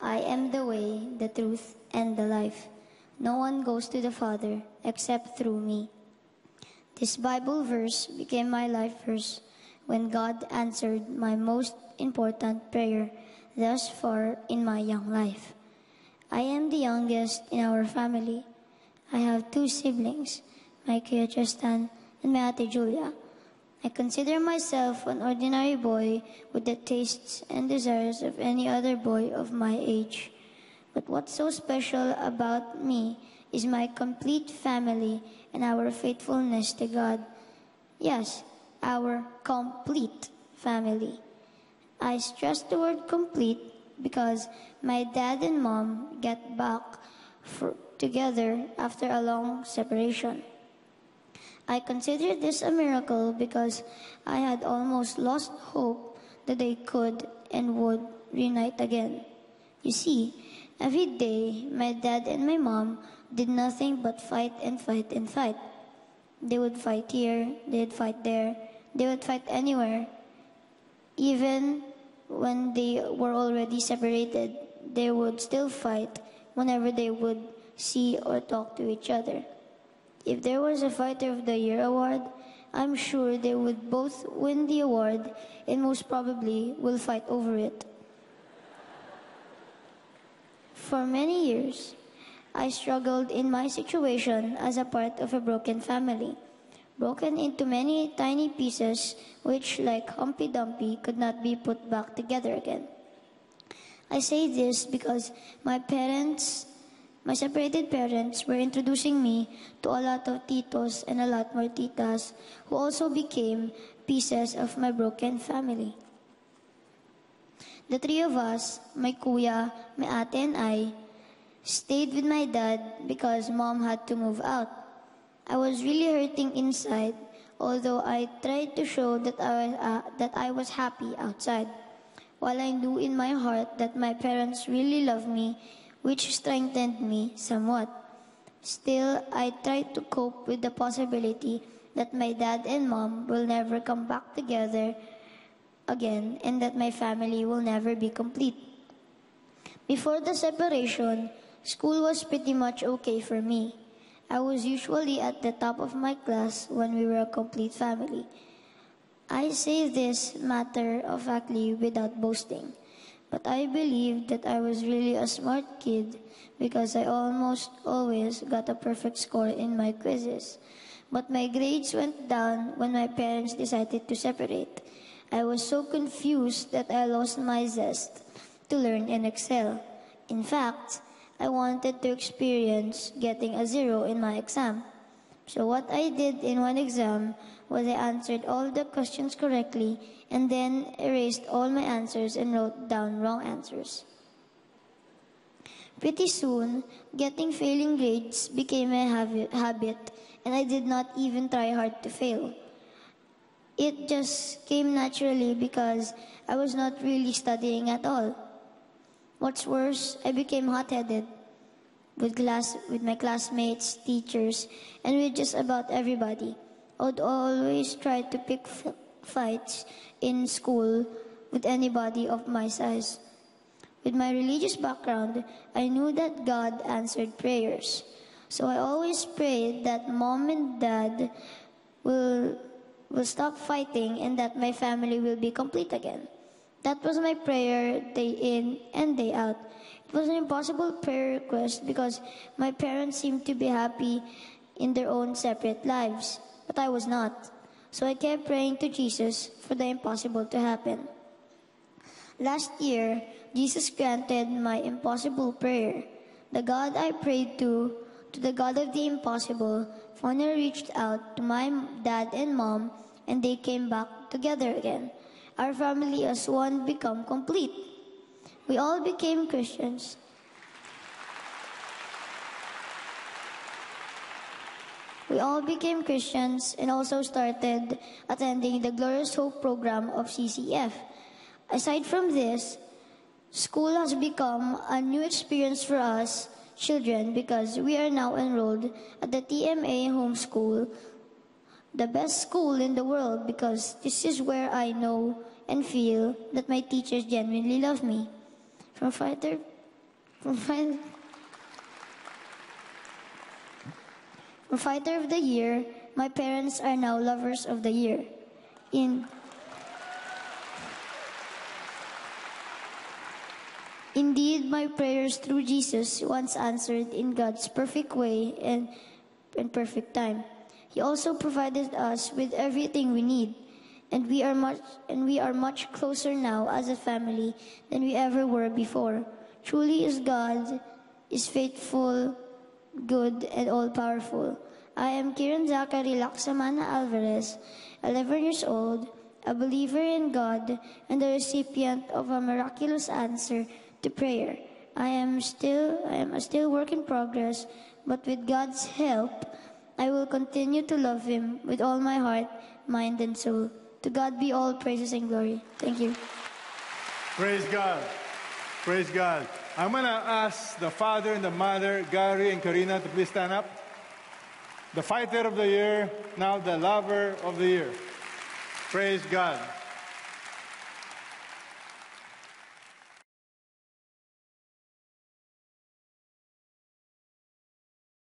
I am the way, the truth, and the life. No one goes to the Father except through me. This Bible verse became my life verse when God answered my most important prayer thus far in my young life. I am the youngest in our family. I have 2 siblings, my Kuya Tristan and my Ate Julia. I consider myself an ordinary boy with the tastes and desires of any other boy of my age. But what's so special about me is my complete family and our faithfulness to God. Yes, our complete family. I stress the word complete because my dad and mom get back together after a long separation. I consider this a miracle because I had almost lost hope that they could and would reunite again. You see, every day my dad and my mom did nothing but fight and fight and fight. They would fight here, they would fight there, they would fight anywhere. Even when they were already separated, they would still fight whenever they would see or talk to each other. If there was a Fighter of the Year award, I'm sure they would both win the award and most probably will fight over it. For many years, I struggled in my situation as a part of a broken family, broken into many tiny pieces which, like Humpty Dumpty, could not be put back together again. I say this because my separated parents were introducing me to a lot of titos and a lot more titas who also became pieces of my broken family. The 3 of us, my kuya, my ate, and I, stayed with my dad because mom had to move out. I was really hurting inside, although I tried to show that I was happy outside, while I knew in my heart that my parents really loved me, which strengthened me somewhat. Still, I tried to cope with the possibility that my dad and mom will never come back together again and that my family will never be complete. Before the separation, school was pretty much okay for me. I was usually at the top of my class when we were a complete family. I say this matter-of-factly without boasting, but I believe that I was really a smart kid because I almost always got a perfect score in my quizzes. But my grades went down when my parents decided to separate. I was so confused that I lost my zest to learn and excel. In fact, I wanted to experience getting a 0 in my exam. So what I did in one exam was I answered all the questions correctly and then erased all my answers and wrote down wrong answers. Pretty soon, getting failing grades became a habit and I did not even try hard to fail. It just came naturally because I was not really studying at all. What's worse, I became hot-headed with my classmates, teachers, and with just about everybody. I would always try to pick fights in school with anybody of my size. With my religious background, I knew that God answered prayers. So I always prayed that mom and dad will stop fighting and that my family will be complete again. That was my prayer day in and day out. It was an impossible prayer request because my parents seemed to be happy in their own separate lives, but I was not. So I kept praying to Jesus for the impossible to happen. Last year, Jesus granted my impossible prayer. The God I prayed to the God of the impossible, finally reached out to my dad and mom, and they came back together again. Our family as one became complete. We all became Christians. We all became Christians and also started attending the Glorious Hope program of CCF. Aside from this, school has become a new experience for us children because we are now enrolled at the TMA Home School, the best school in the world because this is where I know and feel that my teachers genuinely love me. From Fighter For Fighter of the Year, my parents are now Lovers of the Year. Indeed, my prayers through Jesus once answered in God's perfect way and perfect time. He also provided us with everything we need, and we are much closer now as a family than we ever were before. Truly is God is faithful, good, and all-powerful. I am Kiran Zachary Laksamana Alvarez, 11 years old, a believer in God, and the recipient of a miraculous answer to prayer. I am a still work in progress, but with God's help, I will continue to love Him with all my heart, mind, and soul. To God be all praises and glory. Thank you. Praise God. Praise God. I'm going to ask the father and the mother, Gary and Karina, to please stand up. The Fighter of the Year, now the Lover of the Year. Praise God.